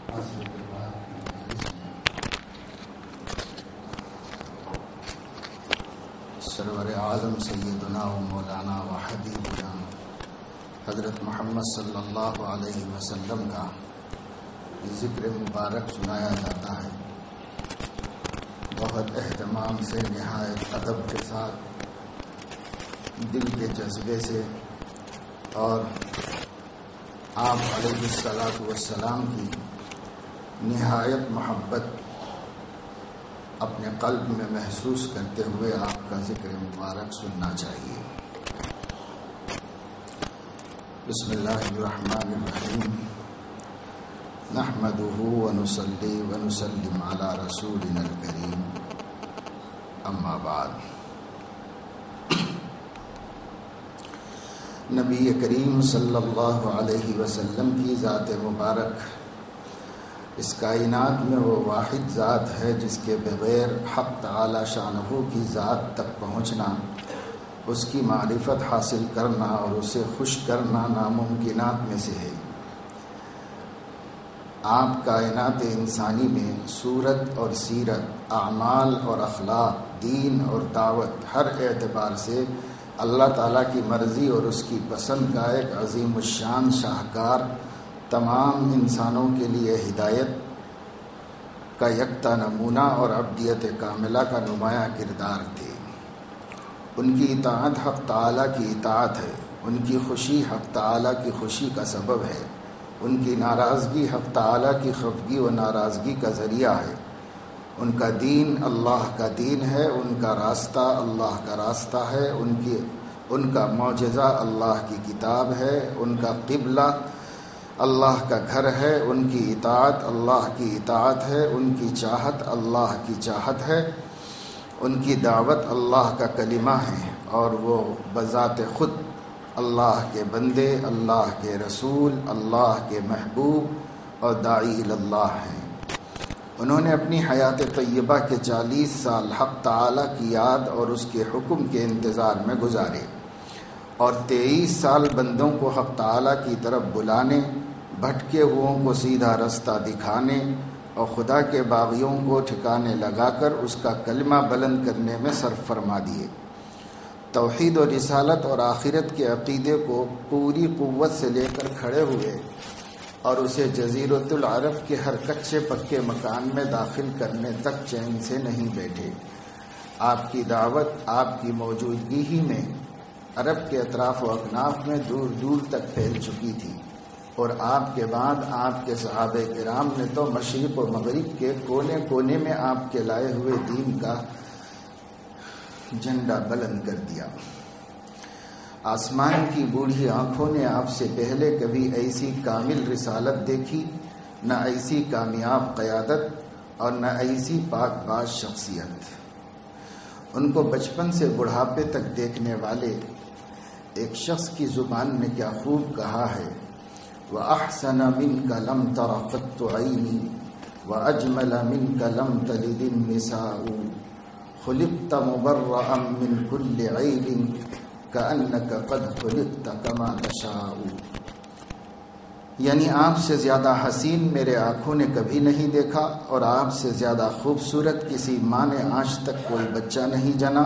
عصر کے بعد سرور عالم سیدنا و مولانا و حبیبنا حضرت محمد صلی اللہ علیہ وسلم کا ذکر مبارک سنایا جاتا ہے. بہت اہتمام سے، نہایت ادب کے ساتھ، دل کے جذبے سے، اور آپ علیہ الصلاۃ والسلام کی نہایت محبت اپنے قلب میں محسوس کرتے ہوئے آپ کا ذکر مبارک سننا چاہیے. بسم اللہ الرحمن الرحیم. نحمده ونصلی ونسلم علی رسولنا الکریم. اما بعد. نبی کریم صلی اللہ علیہ وسلم کی ذات مبارک اس کائنات میں وہ واحد ذات ہے جس کے بغیر حق تعالی شانہ کی ذات تک پہنچنا، اس کی معرفت حاصل کرنا اور اسے خوش کرنا ناممکنات میں سے ہے. آپ کائنات انسانی میں صورت اور سیرت، اعمال اور اخلاق، دین اور دعوت، ہر اعتبار سے اللہ تعالیٰ کی مرضی اور اس کی پسند کا ایک عظیم الشان شاہکار، تمام انسانوں کے لیے ہدایت کا یکتا نمونہ اور عبدیت کاملہ کا نمایاں کردار تھے. ان کی اطاعت حق تعالیٰ کی اطاعت ہے، ان کی خوشی حق تعالیٰ کی خوشی کا سبب ہے، ان کی ناراضگی حق تعالیٰ کی خفگی و ناراضگی کا ذریعہ ہے. ان کا دین اللہ کا دین ہے، ان کا راستہ اللہ کا راستہ ہے، ان کا معجزہ اللہ کی کتاب ہے، ان کا قبلہ اللہ کا گھر ہے، ان کی اطاعت اللہ کی اطاعت ہے، ان کی چاہت اللہ کی چاہت ہے، ان کی دعوت اللہ کا کلمہ ہے، اور وہ بذات خود اللہ کے بندے، اللہ کے رسول، اللہ کے محبوب اور داعی اللہ ہیں. انہوں نے اپنی حیات طیبہ کے 40 سال حق تعالیٰ کی یاد اور اس کے حکم کے انتظار میں گزارے، اور 23 سال بندوں کو حق تعالیٰ کی طرف بلانے، بھٹکے ہوئوں کو سیدھا رستہ دکھانے اور خدا کے باغیوں کو ٹھکانے لگا کر اس کا کلمہ بلند کرنے میں صرف فرما دیے. توحید و رسالت اور آخرت کے عقیدے کو پوری قوت سے لے کر کھڑے ہوئے اور اسے جزیرۃ العرب کے ہر کچے پکے مکان میں داخل کرنے تک چین سے نہیں بیٹھے. آپ کی دعوت آپ کی موجودگی ہی میں عرب کے اطراف و اکناف میں دور دور تک پھیل چکی تھی، اور آپ کے بعد آپ کے صحابہ کرام نے تو مشرق و مغرب کے کونے کونے میں آپ کے لائے ہوئے دین کا جھنڈا بلند کر دیا. آسمان کی بوڑھی آنکھوں نے آپ سے پہلے کبھی ایسی کامل رسالت دیکھی، نہ ایسی کامیاب قیادت اور نہ ایسی پاک باز شخصیت. ان کو بچپن سے بڑھاپے تک دیکھنے والے ایک شخص کی زبان نے کیا خوب کہا ہے، وَأَحْسَنَ مِنْكَ لَمْ تَرَ قَطُّ عَيْنِي وَأَجْمَلَ مِنْكَ لَمْ تَلِدِ النِّسَاءُ خُلِقْتَ مُبَرَّأً مِنْ كُلِّ عَيْبٍ كَأَنَّكَ قَدْ خُلِقْتَ كَمَا تَشَاءُ. یعنی آپ سے زیادہ حسین میرے آنکھوں نے کبھی نہیں دیکھا، اور آپ سے زیادہ خوبصورت کسی ماں نے آج تک کوئی بچہ نہیں جنا.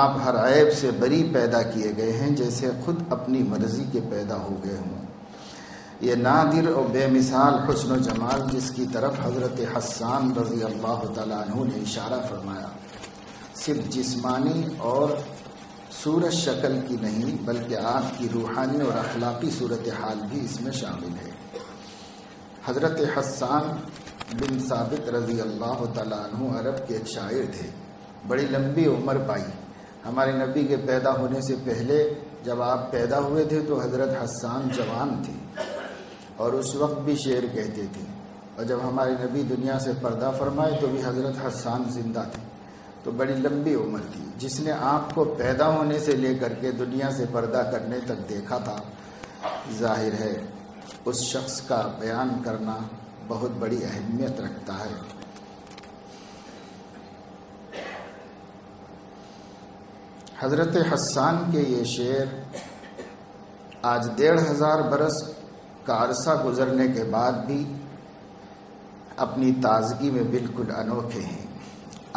آپ ہر عیب سے بری پیدا کیے گئے ہیں، جیسے خود اپنی مرضی کے پیدا ہو گئے ہوں. یہ نادر اور بے مثال حسن و جمال جس کی طرف حضرت حسان رضی اللہ تعالیٰ عنہ نے اشارہ فرمایا، صرف جسمانی اور صورت شکل کی نہیں، بلکہ آپ کی روحانی اور اخلاقی صورتحال بھی اس میں شامل ہے. حضرت حسان بن ثابت رضی اللہ تعالیٰ عنہ عرب کے ایک شاعر تھے. بڑی لمبی عمر پائی. ہمارے نبی کے پیدا ہونے سے پہلے جب آپ پیدا ہوئے تھے تو حضرت حسان جوان تھے اور اس وقت بھی شعر کہتے تھے، اور جب ہمارے نبی دنیا سے پردہ فرمائے تو بھی حضرت حسان زندہ تھے. تو بڑی لمبی عمر تھی. جس نے آپ کو پیدا ہونے سے لے کر کے دنیا سے پردہ کرنے تک دیکھا تھا، ظاہر ہے اس شخص کا بیان کرنا بہت بڑی اہمیت رکھتا ہے. حضرت حسان کے یہ شعر آج 1500 برس کا عرصہ گزرنے کے بعد بھی اپنی تازگی میں بالکل انوکھے ہیں۔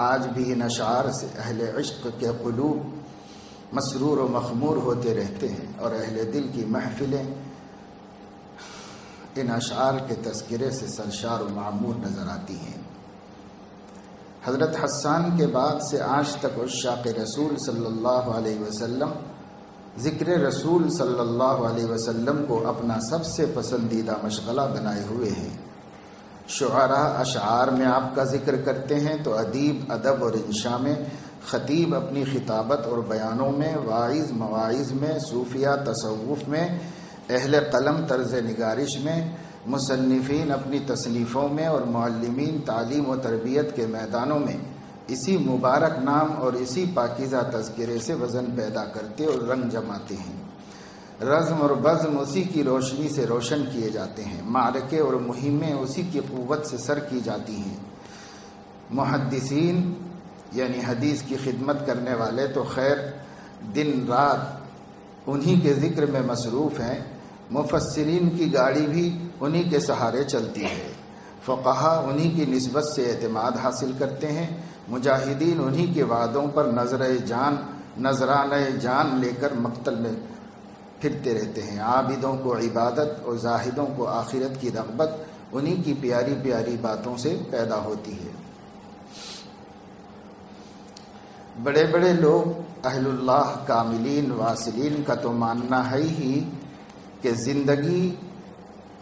آج بھی ان اشعار سے اہل عشق کے قلوب مسرور و مخمور ہوتے رہتے ہیں، اور اہل دل کی محفلیں ان اشعار کے تذکرے سے سرشار و معمور نظر آتی ہیں۔ حضرت حسان کے بعد سے آج تک عشاق رسول صلی اللہ علیہ وسلم ذکر رسول صلی اللہ علیہ وسلم کو اپنا سب سے پسندیدہ مشغلہ بنائے ہوئے ہیں۔ شعراء اشعار میں آپ کا ذکر کرتے ہیں تو ادیب ادب اور انشاء میں، خطیب اپنی خطابت اور بیانوں میں، واعظ مواعظ میں، صوفیہ تصوف میں، اہل قلم طرز نگارش میں، مصنفین اپنی تصنیفوں میں، اور معلمین تعلیم و تربیت کے میدانوں میں اسی مبارک نام اور اسی پاکیزہ تذکرے سے وزن پیدا کرتے اور رنگ جماتے ہیں۔ رزم اور بزم اسی کی روشنی سے روشن کیے جاتے ہیں، معرکے اور مہمیں اسی کی قوت سے سر کی جاتی ہیں۔ محدثین یعنی حدیث کی خدمت کرنے والے تو خیر دن رات انہی کے ذکر میں مصروف ہیں، مفسرین کی گاڑی بھی انہی کے سہارے چلتی ہے، فقہا انہی کی نسبت سے اعتماد حاصل کرتے ہیں، مجاہدین انہی کے وعدوں پر نذرانہ جان لے کر مقتل میں پھرتے رہتے ہیں، عابدوں کو عبادت اور زاہدوں کو آخرت کی رغبت انہی کی پیاری پیاری باتوں سے پیدا ہوتی ہے۔ بڑے بڑے لوگ اہل اللہ کاملین واصلین کا تو ماننا ہے ہی کہ زندگی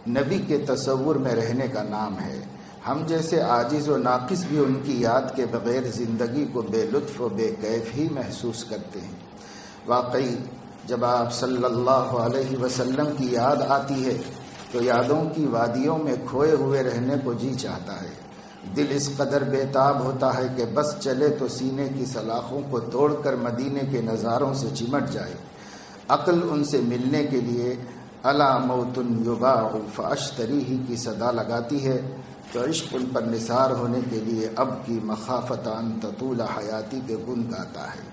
نبی کے تصور میں رہنے کا نام ہے۔ ہم جیسے عاجز و ناقص بھی ان کی یاد کے بغیر زندگی کو بے لطف و بے کیف ہی محسوس کرتے ہیں۔ واقعی جب آپ صلی اللہ علیہ وسلم کی یاد آتی ہے تو یادوں کی وادیوں میں کھوئے ہوئے رہنے کو جی چاہتا ہے۔ دل اس قدر بے تاب ہوتا ہے کہ بس چلے تو سینے کی سلاخوں کو توڑ کر مدینے کے نظاروں سے چمٹ جائے۔ عقل ان سے ملنے کے لیے الا موت یباع فاشتریہ کی صدا لگاتی ہے تو عشق ان پر نثار ہونے کے لیے اب کی مخافت ان تطول حیاتی کے گن گاتا ہے۔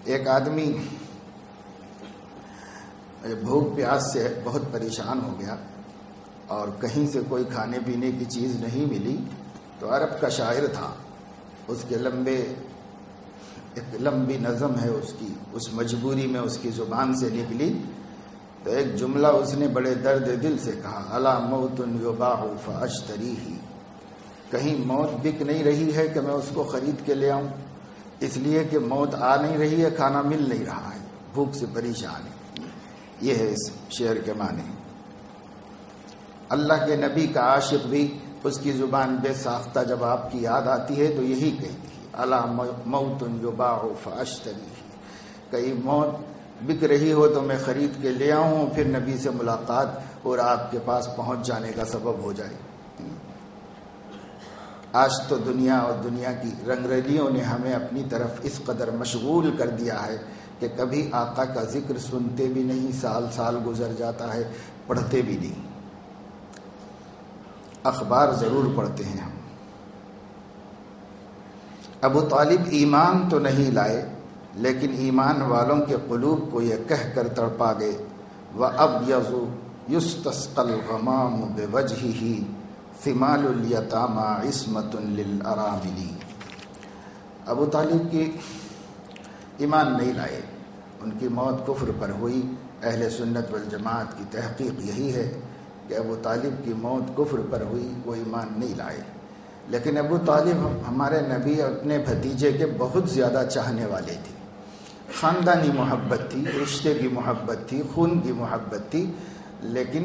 ایک آدمی بھوک پیاس سے بہت پریشان ہو گیا اور کہیں سے کوئی کھانے پینے کی چیز نہیں ملی تو عرب کا شاعر تھا، اس کے ایک لمبی نظم ہے اس کی، اس مجبوری میں اس کی زبان سے نکلی تو ایک جملہ اس نے بڑے درد دل سے کہا، الا موت یباع فاشتریہ، کہیں موت بک نہیں رہی ہے کہ میں اس کو خرید کے لے آؤں، اس لیے کہ موت آ نہیں رہی ہے، کھانا مل نہیں رہا ہے، بھوک سے پریشان ہے۔ یہ ہے اس شعر کے معنی۔ اللہ کے نبی کا عاشق بھی اس کی زبان بے ساختہ جب آپ کی یاد آتی ہے تو یہی کہتی ہے، الا موت یباع فاشتریہ، کہیں موت بک رہی ہو تو میں خرید کے لے آؤں، پھر نبی سے ملاقات اور آپ کے پاس پہنچ جانے کا سبب ہو جائے۔ آج تو دنیا اور دنیا کی رنگ رلیوں نے ہمیں اپنی طرف اس قدر مشغول کر دیا ہے کہ کبھی آقا کا ذکر سنتے بھی نہیں، سال سال گزر جاتا ہے، پڑھتے بھی نہیں۔ اخبار ضرور پڑھتے ہیں ہم۔ ابو طالب ایمان تو نہیں لائے لیکن ایمان والوں کے قلوب کو یہ کہہ کر تڑپا گئے، وَأَبْيَضُ يُسْتَسْقَى الْغَمَامُ بِوَجْهِهِ ثِمَالُ الْيَتَامَى عِصْمَةٌ لِلْأَرَامِلِ۔ ابو طالب کی ایمان نہیں لائے، ان کی موت کفر پر ہوئی۔ اہل سنت والجماعت کی تحقیق یہی ہے کہ ابو طالب کی موت کفر پر ہوئی، وہ ایمان نہیں لائے۔ لیکن ابو طالب ہمارے نبی اپنے بھتیجے کے بہت زیادہ چاہنے والے تھے، خاندانی محبت تھی، رشتے کی محبت تھی، خون کی محبت تھی، لیکن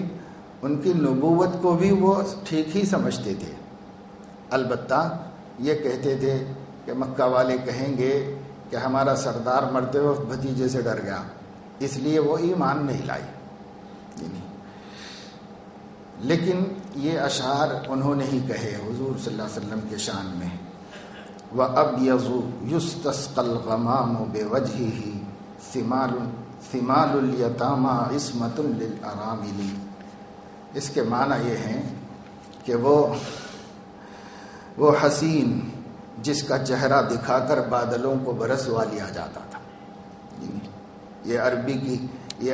ان کی نبوت کو بھی وہ ٹھیک ہی سمجھتے تھے۔ البتہ یہ کہتے تھے کہ مکہ والے کہیں گے کہ ہمارا سردار مرتے وقت بھتیجے سے ڈر گیا، اس لیے وہ ایمان نہیں لائی۔ لیکن یہ اشعار انہوں نے ہی کہے حضور صلی اللہ علیہ وسلم کے شان میں، وَأَبْيَضُ يُسْتَسْقَى الْغَمَامُ بِوَجْهِهِ ثِمَالُ الْيَتَامَى عِصْمَةٌ لِلْأَرَامِلِ۔ اس کے معنی یہ ہیں کہ وہ حسین جس کا چہرہ دکھا کر بادلوں کو برسوا لیا جاتا تھا۔ یہ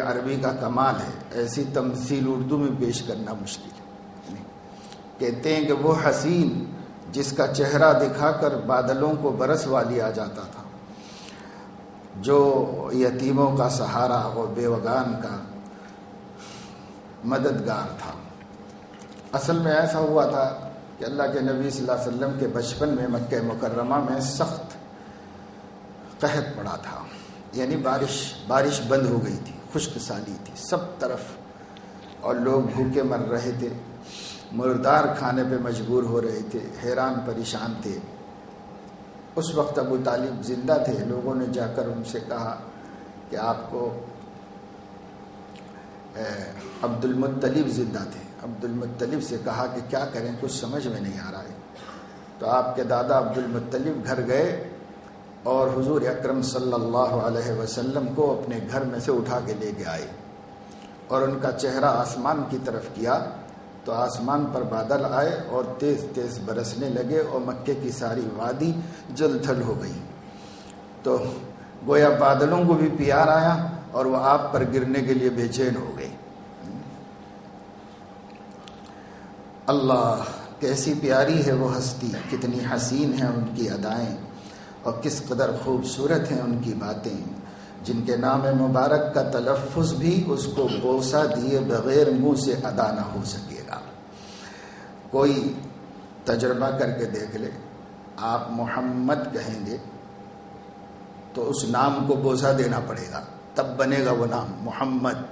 عربی کا کمال ہے، ایسی تمثیل اردو میں پیش کرنا مشکل ہے۔ کہتے ہیں کہ وہ حسین جس کا چہرہ دکھا کر بادلوں کو برسوا لیا جاتا تھا، جو یتیموں کا سہارا اور بیوگان کا مددگار تھا۔ اصل میں ایسا ہوا تھا کہ اللہ کے نبی صلی اللہ علیہ وسلم کے بچپن میں مکہ مکرمہ میں سخت قحط پڑا تھا، یعنی بارش بند ہو گئی تھی، خشک سالی تھی سب طرف، اور لوگ بھوکے مر رہے تھے، مردار کھانے پہ مجبور ہو رہے تھے، حیران پریشان تھے۔ اس وقت ابو طالب زندہ تھے۔ لوگوں نے جا کر ان سے کہا کہ آپ کو عبد المطلب زندہ تھے، عبد المطلب سے کہا کہ کیا کریں، کچھ سمجھ میں نہیں آ رہا ہے۔ تو آپ کے دادا عبد المطلب گھر گئے اور حضور اکرم صلی اللہ علیہ وسلم کو اپنے گھر میں سے اٹھا کے لے کے آئے، اور ان کا چہرہ آسمان کی طرف کیا تو آسمان پر بادل آئے اور تیز تیز برسنے لگے، اور مکے کی ساری وادی جل تھل ہو گئی۔ تو گویا بادلوں کو بھی پیار آیا اور وہ آپ پر گرنے کے لیے بے چین ہو گئے۔ اللہ، کیسی پیاری ہے وہ ہستی، کتنی حسین ہیں ان کی ادائیں، اور کس قدر خوبصورت ہیں ان کی باتیں، جن کے نام مبارک کا تلفظ بھی اس کو بوسہ دیے بغیر منہ سے ادا نہ ہو سکے گا۔ کوئی تجربہ کر کے دیکھ لے، آپ محمد کہیں گے تو اس نام کو بوسہ دینا پڑے گا، تب بنے گا وہ نام محمد،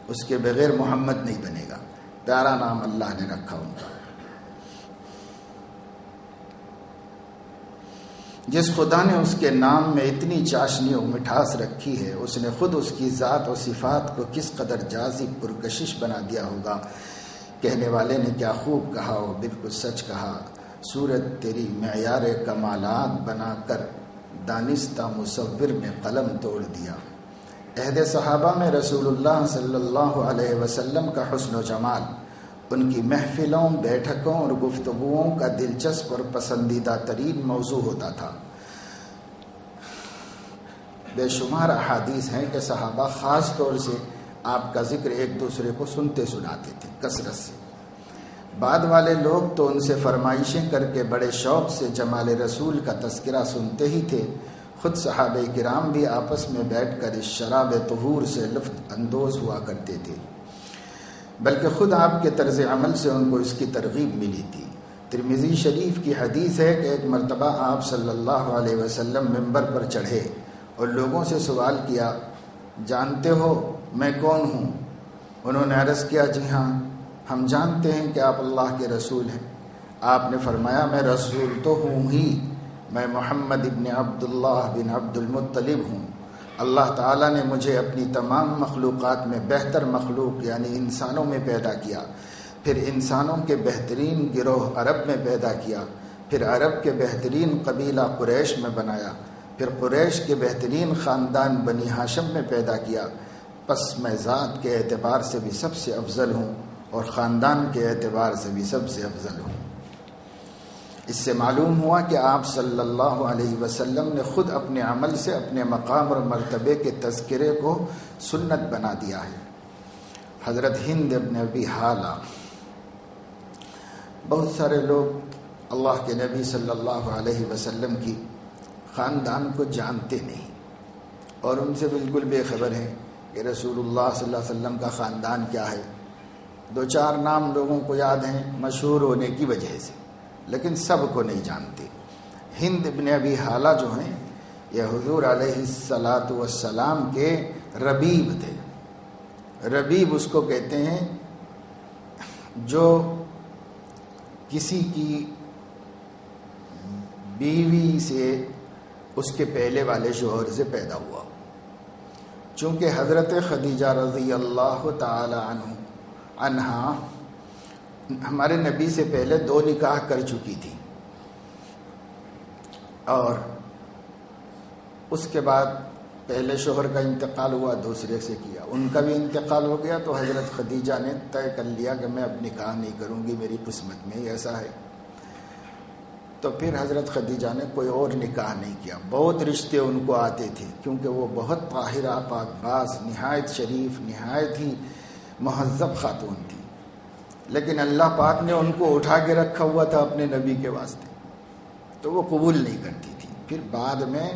اس کے بغیر محمد نہیں بنے گا۔ پیارا نام اللہ نے رکھا ان کا۔ جس خدا نے اس کے نام میں اتنی چاشنی و مٹھاس رکھی ہے، اس نے خود اس کی ذات و صفات کو کس قدر جاذب پرکشش بنا دیا ہوگا۔ کہنے والے نے کیا خوب کہا، اور بالکل سچ کہا، صورت تیری معیار کمالات بنا کر دانستہ مصور میں قلم توڑ دیا۔ عہد صحابہ میں رسول اللہ صلی اللہ علیہ وسلم کا حسن و جمال، ان کی محفلوں، بیٹھکوں اور گفتگوؤں کا دلچسپ اور پسندیدہ ترین موضوع ہوتا تھا۔ بے شمار احادیث ہیں کہ صحابہ خاص طور سے آپ کا ذکر ایک دوسرے کو سنتے سناتے تھے کثرت سے۔ بعد والے لوگ تو ان سے فرمائشیں کر کے بڑے شوق سے جمال رسول کا تذکرہ سنتے ہی تھے۔ خود صحابہ کرام بھی آپس میں بیٹھ کر اس شراب طہور سے لطف اندوز ہوا کرتے تھے، بلکہ خود آپ کے طرز عمل سے ان کو اس کی ترغیب ملی تھی۔ ترمذی شریف کی حدیث ہے کہ ایک مرتبہ آپ صلی اللہ علیہ وسلم منبر پر چڑھے اور لوگوں سے سوال کیا، جانتے ہو میں کون ہوں؟ انہوں نے عرض کیا، جی ہاں ہم جانتے ہیں کہ آپ اللہ کے رسول ہیں۔ آپ نے فرمایا، میں رسول تو ہوں ہی، میں محمد ابن عبداللہ بن عبد المطلب ہوں۔ اللہ تعالیٰ نے مجھے اپنی تمام مخلوقات میں بہتر مخلوق یعنی انسانوں میں پیدا کیا، پھر انسانوں کے بہترین گروہ عرب میں پیدا کیا، پھر عرب کے بہترین قبیلہ قریش میں بنایا، پھر قریش کے بہترین خاندان بنی ہاشم میں پیدا کیا۔ پس میں ذات کے اعتبار سے بھی سب سے افضل ہوں اور خاندان کے اعتبار سے بھی سب سے افضل ہوں۔ اس سے معلوم ہوا کہ آپ صلی اللہ علیہ وسلم نے خود اپنے عمل سے اپنے مقام اور مرتبے کے تذکرے کو سنت بنا دیا ہے۔ حضرت ہند ابن ابی حالہ، بہت سارے لوگ اللہ کے نبی صلی اللہ علیہ وسلم کی خاندان کو جانتے نہیں اور ان سے بالکل بے خبر ہیں کہ رسول اللہ صلی اللہ علیہ وسلم کا خاندان کیا ہے۔ دو چار نام لوگوں کو یاد ہیں مشہور ہونے کی وجہ سے، لیکن سب کو نہیں جانتے۔ ہند ابن ابی حالہ جو ہیں یہ حضور علیہ الصلاۃ والسلام کے ربیب تھے۔ ربیب اس کو کہتے ہیں جو کسی کی بیوی سے اس کے پہلے والے شوہر سے پیدا ہوا۔ چونکہ حضرت خدیجہ رضی اللہ تعالی عنہا ہمارے نبی سے پہلے 2 نکاح کر چکی تھی، اور اس کے بعد پہلے شوہر کا انتقال ہوا، دوسرے سے کیا، ان کا بھی انتقال ہو گیا، تو حضرت خدیجہ نے طے کر لیا کہ میں اب نکاح نہیں کروں گی، میری قسمت میں ہی ایسا ہے۔ تو پھر حضرت خدیجہ نے کوئی اور نکاح نہیں کیا۔ بہت رشتے ان کو آتے تھے کیونکہ وہ بہت طاہرہ، پاک باز، نہایت شریف، نہایت ہی مہذب خاتون تھی۔ لیکن اللہ پاک نے ان کو اٹھا کے رکھا ہوا تھا اپنے نبی کے واسطے، تو وہ قبول نہیں کرتی تھی۔ پھر بعد میں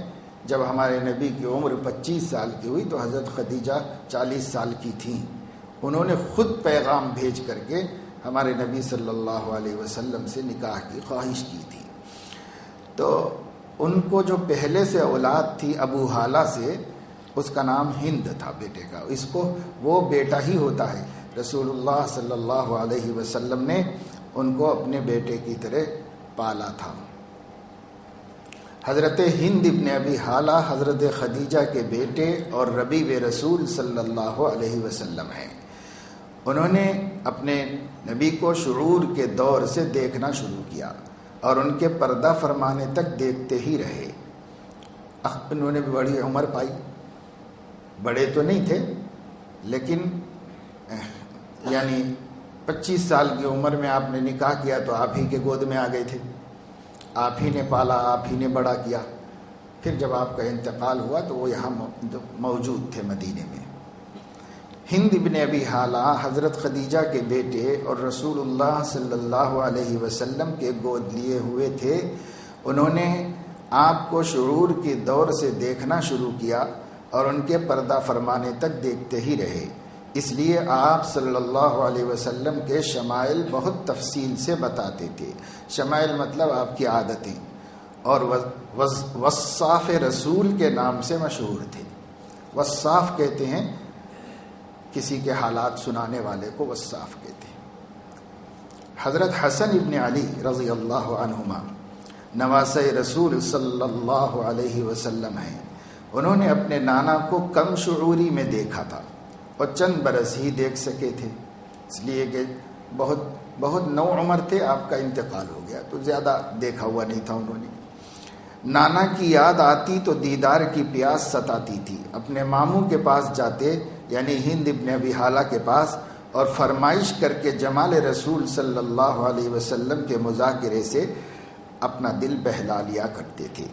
جب ہمارے نبی کی عمر 25 سال کی ہوئی تو حضرت خدیجہ 40 سال کی تھیں، انہوں نے خود پیغام بھیج کر کے ہمارے نبی صلی اللہ علیہ وسلم سے نکاح کی خواہش کی تھی۔ تو ان کو جو پہلے سے اولاد تھی ابو حالہ سے، اس کا نام ہند تھا بیٹے کا، اس کو وہ بیٹا ہی ہوتا ہے۔ رسول اللہ صلی اللہ علیہ وسلم نے ان کو اپنے بیٹے کی طرح پالا تھا۔ حضرت ہند ابن ابی حالہ حضرت خدیجہ کے بیٹے اور ربیب رسول صلی اللہ علیہ وسلم ہیں۔ انہوں نے اپنے نبی کو شعور کے دور سے دیکھنا شروع کیا اور ان کے پردہ فرمانے تک دیکھتے ہی رہے۔ انہوں نے بھی بڑی عمر پائی، بڑے تو نہیں تھے لیکن یعنی 25 سال کی عمر میں آپ نے نکاح کیا تو آپ ہی کے گود میں آ گئے تھے، آپ ہی نے پالا، آپ ہی نے بڑا کیا۔ پھر جب آپ کا انتقال ہوا تو وہ یہاں موجود تھے مدینے میں۔ ہند ابن ابی حالہ حضرت خدیجہ کے بیٹے اور رسول اللہ صلی اللہ علیہ وسلم کے گود لیے ہوئے تھے۔ انہوں نے آپ کو شعور کے دور سے دیکھنا شروع کیا اور ان کے پردہ فرمانے تک دیکھتے ہی رہے۔ اس لیے آپ صلی اللہ علیہ وسلم کے شمائل بہت تفصیل سے بتاتے تھے۔ شمائل مطلب آپ کی عادتیں، اور وصاف رسول کے نام سے مشہور تھے۔ وصاف کہتے ہیں کسی کے حالات سنانے والے کو وصاف کہتے ہیں۔ حضرت حسن ابن علی رضی اللہ عنہما نواسۂ رسول صلی اللہ علیہ وسلم ہیں۔ انہوں نے اپنے نانا کو کم شعوری میں دیکھا تھا اور چند برس ہی دیکھ سکے تھے، اس لیے کہ بہت نو عمر تھے، آپ کا انتقال ہو گیا تو زیادہ دیکھا ہوا نہیں تھا انہوں نے۔ نانا کی یاد آتی تو دیدار کی پیاس ستاتی تھی۔ اپنے ماموں کے پاس جاتے یعنی ہند ابن ابی حالہ کے پاس اور فرمائش کر کے جمال رسول صلی اللہ علیہ وسلم کے مذاکرے سے اپنا دل بہلا لیا کرتے تھے۔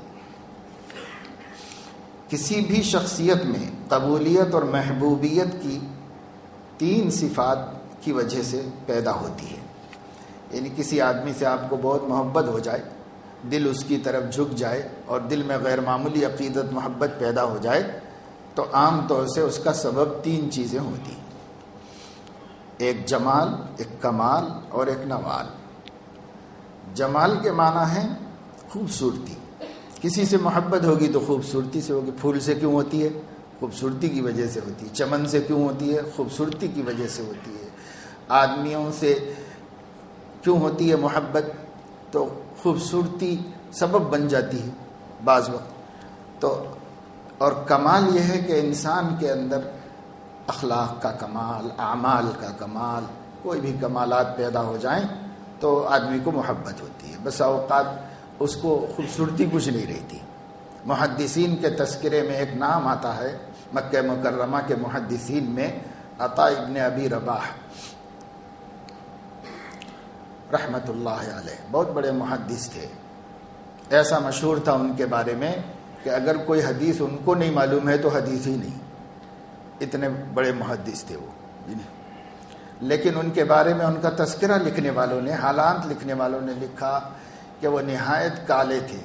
کسی بھی شخصیت میں قبولیت اور محبوبیت کی 3 صفات کی وجہ سے پیدا ہوتی ہے، یعنی کسی آدمی سے آپ کو بہت محبت ہو جائے، دل اس کی طرف جھک جائے اور دل میں غیر معمولی عقیدت محبت پیدا ہو جائے تو عام طور سے اس کا سبب 3 چیزیں ہوتی ہیں، ایک جمال، ایک کمال اور ایک نوال۔ جمال کے معنی ہے خوبصورتی، کسی سے محبت ہوگی تو خوبصورتی سے ہوگی۔ پھول سے کیوں ہوتی ہے؟ خوبصورتی کی وجہ سے ہوتی ہے۔ چمن سے کیوں ہوتی ہے؟ خوبصورتی کی وجہ سے ہوتی ہے۔ آدمیوں سے کیوں ہوتی ہے محبت؟ تو خوبصورتی سبب بن جاتی ہے بعض وقت تو۔ اور کمال یہ ہے کہ انسان کے اندر اخلاق کا کمال، اعمال کا کمال، کوئی بھی کمالات پیدا ہو جائیں تو آدمی کو محبت ہوتی ہے۔ بس اوقات اس کو خوبصورتی کچھ نہیں رہتی۔ محدثین کے تذکرے میں ایک نام آتا ہے، مکہ مکرمہ کے محدثین میں عطا ابن ابی رباح رحمت اللہ علیہ، بہت بڑے محدث تھے۔ ایسا مشہور تھا ان کے بارے میں کہ اگر کوئی حدیث ان کو نہیں معلوم ہے تو حدیث ہی نہیں، اتنے بڑے محدث تھے وہ۔ لیکن ان کے بارے میں ان کا تذکرہ لکھنے والوں نے، حالات لکھنے والوں نے لکھا کہ وہ نہایت کالے تھے،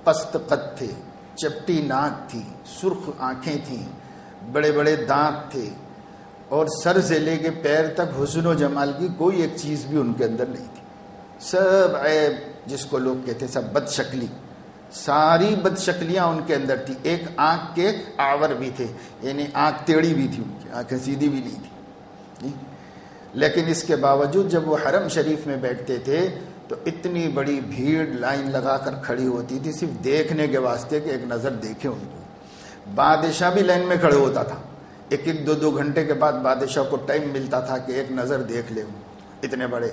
پست قد تھے، چپٹی ناک تھی، سرخ آنکھیں تھیں، بڑے بڑے دانت تھے، اور سر سے لے کے پیر تک حسن و جمال کی کوئی ایک چیز بھی ان کے اندر نہیں تھی۔ سب عیب جس کو لوگ کہتے سب بد شکلی، ساری بد شکلیاں ان کے اندر تھی۔ ایک آنکھ کے آور بھی تھے، یعنی آنکھ ٹیڑھی بھی تھی، ان کی آنکھیں سیدھی بھی نہیں تھی۔ لیکن اس کے باوجود جب وہ حرم شریف میں بیٹھتے تھے تو اتنی بڑی بھیڑ لائن لگا کر کھڑی ہوتی تھی صرف دیکھنے کے واسطے کہ ایک نظر دیکھیں ان کو۔ بادشاہ بھی لائن میں کھڑے ہوتا تھا، ایک 2 گھنٹے کے بعد بادشاہ کو ٹائم ملتا تھا کہ ایک نظر دیکھ لے، اتنے بڑے۔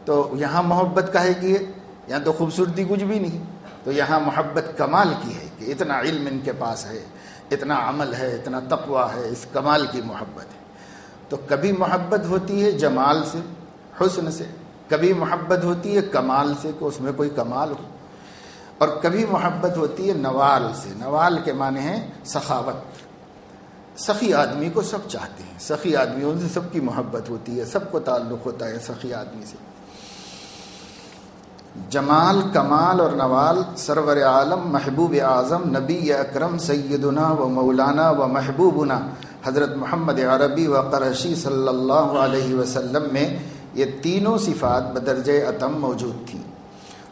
تو یہاں محبت کاہے کی ہے؟ یہاں تو خوبصورتی کچھ بھی نہیں، تو یہاں محبت کمال کی ہے کہ اتنا علم ان کے پاس ہے، اتنا عمل ہے، اتنا تقوی ہے، اس کمال کی محبت ہے۔ تو کبھی محبت ہوتی ہے جمال سے، حسن سے، کبھی محبت ہوتی ہے کمال سے کہ اس میں کوئی کمال ہو، اور کبھی محبت ہوتی ہے نوال سے۔ نوال کے معنی ہیں سخاوت، سخی آدمی کو سب چاہتے ہیں، سخی آدمیوں سے سب کی محبت ہوتی ہے، سب کو تعلق ہوتا ہے سخی آدمی سے۔ جمال، کمال اور نوال سرور عالم محبوب اعظم نبی اکرم سیدنا و مولانا و محبوبنا حضرت محمد عربی و قرشی صلی اللہ علیہ وسلم میں یہ تینوں صفات بدرجہ اتم موجود تھیں۔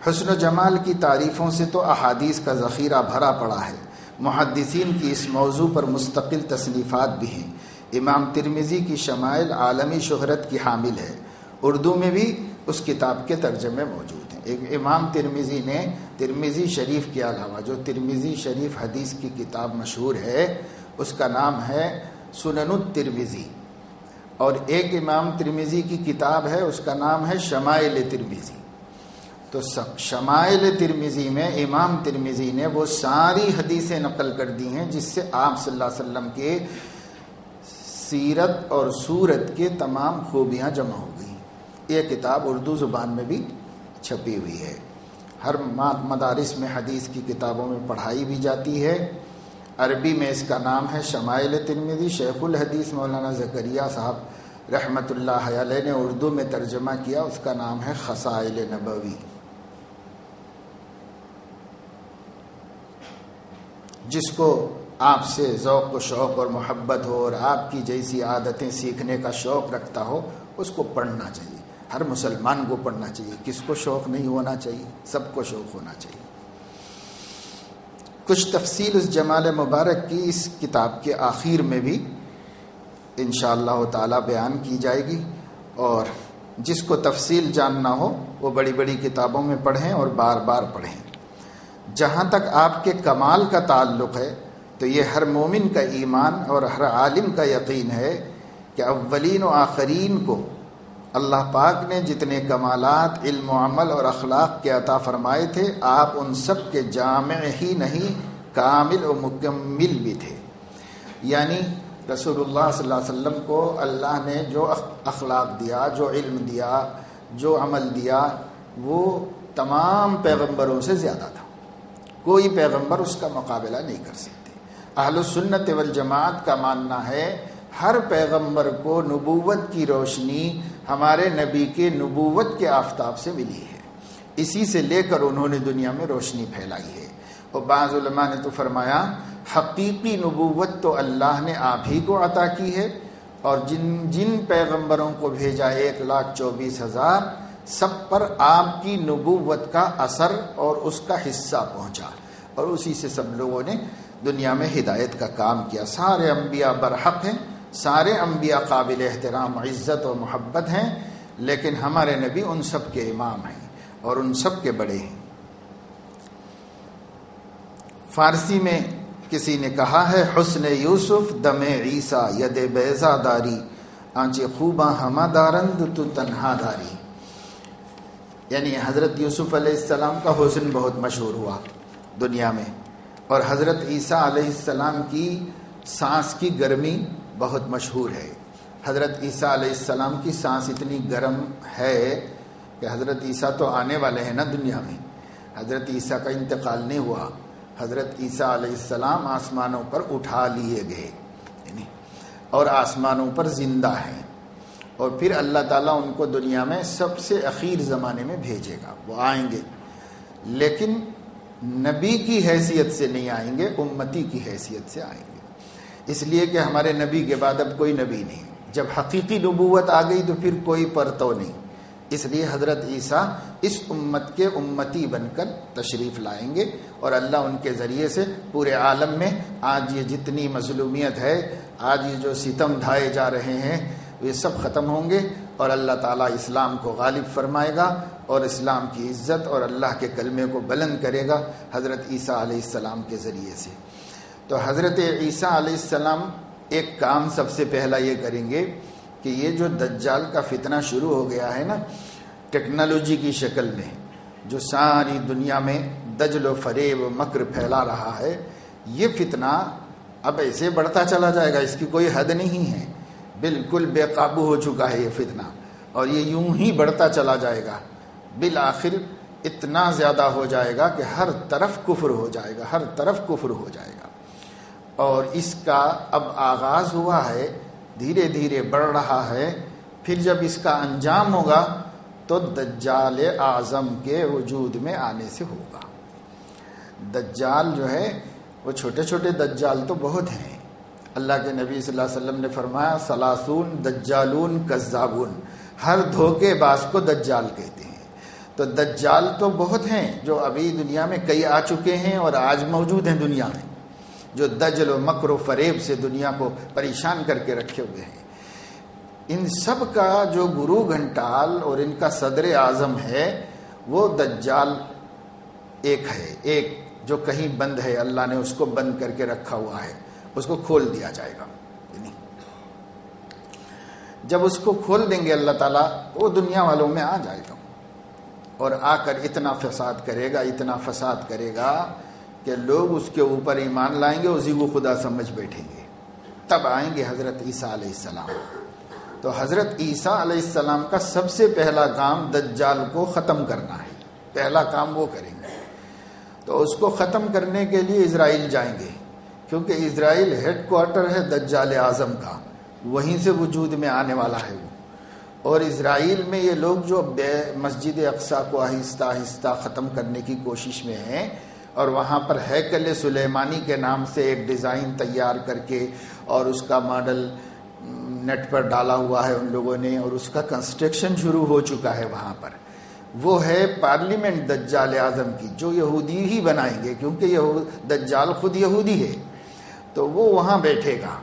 حسن و جمال کی تعریفوں سے تو احادیث کا ذخیرہ بھرا پڑا ہے، محدثین کی اس موضوع پر مستقل تصنیفات بھی ہیں۔ امام ترمذی کی شمائل عالمی شہرت کی حامل ہے، اردو میں بھی اس کتاب کے ترجمے موجود ہیں۔ ایک امام ترمذی نے ترمذی شریف کے علاوہ جو ترمذی شریف حدیث کی کتاب مشہور ہے اس کا نام ہے سنن الترمذی، اور ایک امام ترمذی کی کتاب ہے اس کا نام ہے شمائل ترمذی۔ تو شمائل ترمذی میں امام ترمذی نے وہ ساری حدیثیں نقل کر دی ہیں جس سے آپ صلی اللہ علیہ وسلم کے سیرت اور صورت کے تمام خوبیاں جمع ہو گئی۔ یہ کتاب اردو زبان میں بھی چھپی ہوئی ہے، ہر مدارس میں حدیث کی کتابوں میں پڑھائی بھی جاتی ہے۔ عربی میں اس کا نام ہے شمائل ترمذی۔ شیخ الحدیث مولانا زکریا صاحب رحمۃ اللہ علیہ نے اردو میں ترجمہ کیا، اس کا نام ہے خصائل نبوی۔ جس کو آپ سے ذوق و شوق اور محبت ہو اور آپ کی جیسی عادتیں سیکھنے کا شوق رکھتا ہو اس کو پڑھنا چاہیے، ہر مسلمان کو پڑھنا چاہیے۔ کس کو شوق نہیں ہونا چاہیے؟ سب کو شوق ہونا چاہیے۔ کچھ تفصیل اس جمال مبارک کی اس کتاب کے آخر میں بھی انشاءاللہ تعالی بیان کی جائے گی، اور جس کو تفصیل جاننا ہو وہ بڑی بڑی کتابوں میں پڑھیں اور بار بار پڑھیں۔ جہاں تک آپ کے کمال کا تعلق ہے تو یہ ہر مومن کا ایمان اور ہر عالم کا یقین ہے کہ اولین و آخرین کو اللہ پاک نے جتنے کمالات علم و عمل اور اخلاق کے عطا فرمائے تھے، آپ ان سب کے جامع ہی نہیں کامل و مکمل بھی تھے۔ یعنی رسول اللہ صلی اللہ علیہ وسلم کو اللہ نے جو اخلاق دیا، جو علم دیا، جو عمل دیا، وہ تمام پیغمبروں سے زیادہ تھا۔ کوئی پیغمبر اس کا مقابلہ نہیں کر سکتے۔ اہل السنت والجماعت کا ماننا ہے ہر پیغمبر کو نبوت کی روشنی ہمارے نبی کے نبوت کے آفتاب سے ملی ہے، اسی سے لے کر انہوں نے دنیا میں روشنی پھیلائی ہے۔ اور بعض علماء نے تو فرمایا حقیقی نبوت تو اللہ نے آپ ہی کو عطا کی ہے، اور جن پیغمبروں کو بھیجا 1,24,000 سب پر آپ کی نبوت کا اثر اور اس کا حصہ پہنچا، اور اسی سے سب لوگوں نے دنیا میں ہدایت کا کام کیا۔ سارے انبیاء برحق ہیں، سارے انبیاء قابل احترام، عزت و محبت ہیں، لیکن ہمارے نبی ان سب کے امام ہیں اور ان سب کے بڑے ہیں۔ فارسی میں کسی نے کہا ہے حسن یوسف دم عیسیٰ ید بیضا داری آنچے خوباں ہما دارند تو تنہا داری۔ یعنی حضرت یوسف علیہ السلام کا حسن بہت مشہور ہوا دنیا میں، اور حضرت عیسیٰ علیہ السلام کی سانس کی گرمی بہت مشہور ہے۔ حضرت عیسیٰ علیہ السلام کی سانس اتنی گرم ہے کہ حضرت عیسیٰ تو آنے والے ہیں نا دنیا میں، حضرت عیسیٰ کا انتقال نہیں ہوا، حضرت عیسیٰ علیہ السلام آسمانوں پر اٹھا لیے گئے اور آسمانوں پر زندہ ہیں، اور پھر اللہ تعالیٰ ان کو دنیا میں سب سے اخیر زمانے میں بھیجے گا۔ وہ آئیں گے لیکن نبی کی حیثیت سے نہیں آئیں گے، امتی کی حیثیت سے آئیں گے، اس لیے کہ ہمارے نبی کے بعد اب کوئی نبی نہیں۔ جب حقیقی نبوت آ گئی تو پھر کوئی پرتو نہیں، اس لیے حضرت عیسیٰ اس امت کے امتی بن کر تشریف لائیں گے، اور اللہ ان کے ذریعے سے پورے عالم میں آج یہ جتنی مظلومیت ہے، آج یہ جو ستم ڈھائے جا رہے ہیں، یہ سب ختم ہوں گے، اور اللہ تعالیٰ اسلام کو غالب فرمائے گا اور اسلام کی عزت اور اللہ کے کلمے کو بلند کرے گا حضرت عیسیٰ علیہ السلام کے ذریعے سے۔ تو حضرت عیسیٰ علیہ السلام ایک کام سب سے پہلا یہ کریں گے کہ یہ جو دجال کا فتنہ شروع ہو گیا ہے نا ٹیکنالوجی کی شکل میں، جو ساری دنیا میں دجل و فریب و مکر پھیلا رہا ہے، یہ فتنہ اب ایسے بڑھتا چلا جائے گا، اس کی کوئی حد نہیں ہے، بالکل بے قابو ہو چکا ہے یہ فتنہ، اور یہ یوں ہی بڑھتا چلا جائے گا، بالآخر اتنا زیادہ ہو جائے گا کہ ہر طرف کفر ہو جائے گا، ہر طرف کفر ہو جائے گا۔ اور اس کا اب آغاز ہوا ہے، دھیرے دھیرے بڑھ رہا ہے، پھر جب اس کا انجام ہوگا تو دجال اعظم کے وجود میں آنے سے ہوگا۔ دجال جو ہے وہ چھوٹے چھوٹے دجال تو بہت ہیں۔ اللہ کے نبی صلی اللہ علیہ وسلم نے فرمایا ثلاثون دجالون کذابون، ہر دھوکے باز کو دجال کہتے ہیں۔ تو دجال تو بہت ہیں جو ابھی دنیا میں کئی آ چکے ہیں اور آج موجود ہیں دنیا میں، جو دجل و مکر و فریب سے دنیا کو پریشان کر کے رکھے ہوئے ہیں۔ ان سب کا جو گرو گھنٹال اور ان کا صدر اعظم ہے وہ دجال ایک ہے، ایک جو کہیں بند ہے، اللہ نے اس کو بند کر کے رکھا ہوا ہے، اس کو کھول دیا جائے گا۔ جب اس کو کھول دیں گے اللہ تعالیٰ، وہ دنیا والوں میں آ جائے گا اور آ کر اتنا فساد کرے گا، اتنا فساد کرے گا کہ لوگ اس کے اوپر ایمان لائیں گے، اسی کو خدا سمجھ بیٹھیں گے۔ تب آئیں گے حضرت عیسیٰ علیہ السلام۔ تو حضرت عیسیٰ علیہ السلام کا سب سے پہلا کام دجال کو ختم کرنا ہے، پہلا کام وہ کریں گے۔ تو اس کو ختم کرنے کے لیے اسرائیل جائیں گے، کیونکہ اسرائیل ہیڈ کوارٹر ہے دجال اعظم کا، وہیں سے وجود میں آنے والا ہے وہ۔ اور اسرائیل میں یہ لوگ جو مسجد اقصی کو آہستہ آہستہ ختم کرنے کی کوشش میں ہیں، اور وہاں پر ہیکل سلیمانی کے نام سے ایک ڈیزائن تیار کر کے اور اس کا ماڈل نیٹ پر ڈالا ہوا ہے ان لوگوں نے، اور اس کا کنسٹرکشن شروع ہو چکا ہے وہاں پر۔ وہ ہے پارلیمنٹ دجال اعظم کی، جو یہودی ہی بنائیں گے، کیونکہ دجال خود یہودی ہے۔ تو وہ وہاں بیٹھے گا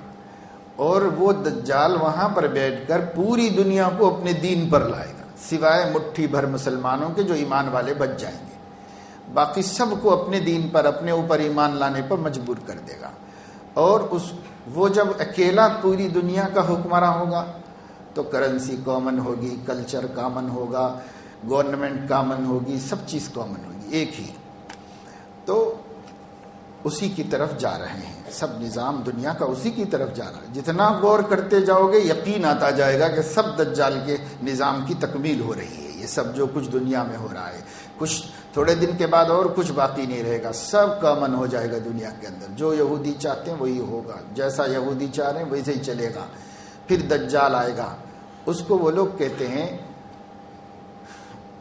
اور وہ دجال وہاں پر بیٹھ کر پوری دنیا کو اپنے دین پر لائے گا، سوائے مٹھی بھر مسلمانوں کے جو ایمان والے بچ جائیں گے، باقی سب کو اپنے دین پر، اپنے اوپر ایمان لانے پر مجبور کر دے گا۔ اور وہ جب اکیلا پوری دنیا کا حکمراں ہوگا تو کرنسی کامن ہوگی، کلچر کامن ہوگا، گورنمنٹ کامن ہوگی، سب چیز کامن ہوگی، ایک ہی۔ تو اسی کی طرف جا رہے ہیں، سب نظام دنیا کا اسی کی طرف جا رہا ہے۔ جتنا غور کرتے جاؤ گے یقین آتا جائے گا کہ سب دجال کے نظام کی تکمیل ہو رہی ہے۔ یہ سب جو کچھ دنیا میں ہو رہا ہے، کچھ تھوڑے دن کے بعد اور کچھ باقی نہیں رہے گا، سب کامن ہو جائے گا دنیا کے اندر۔ جو یہودی چاہتے ہیں وہی ہوگا، جیسا یہودی چاہ رہے ہیں ویسے ہی چلے گا۔ پھر دجال آئے گا، اس کو وہ لوگ کہتے ہیں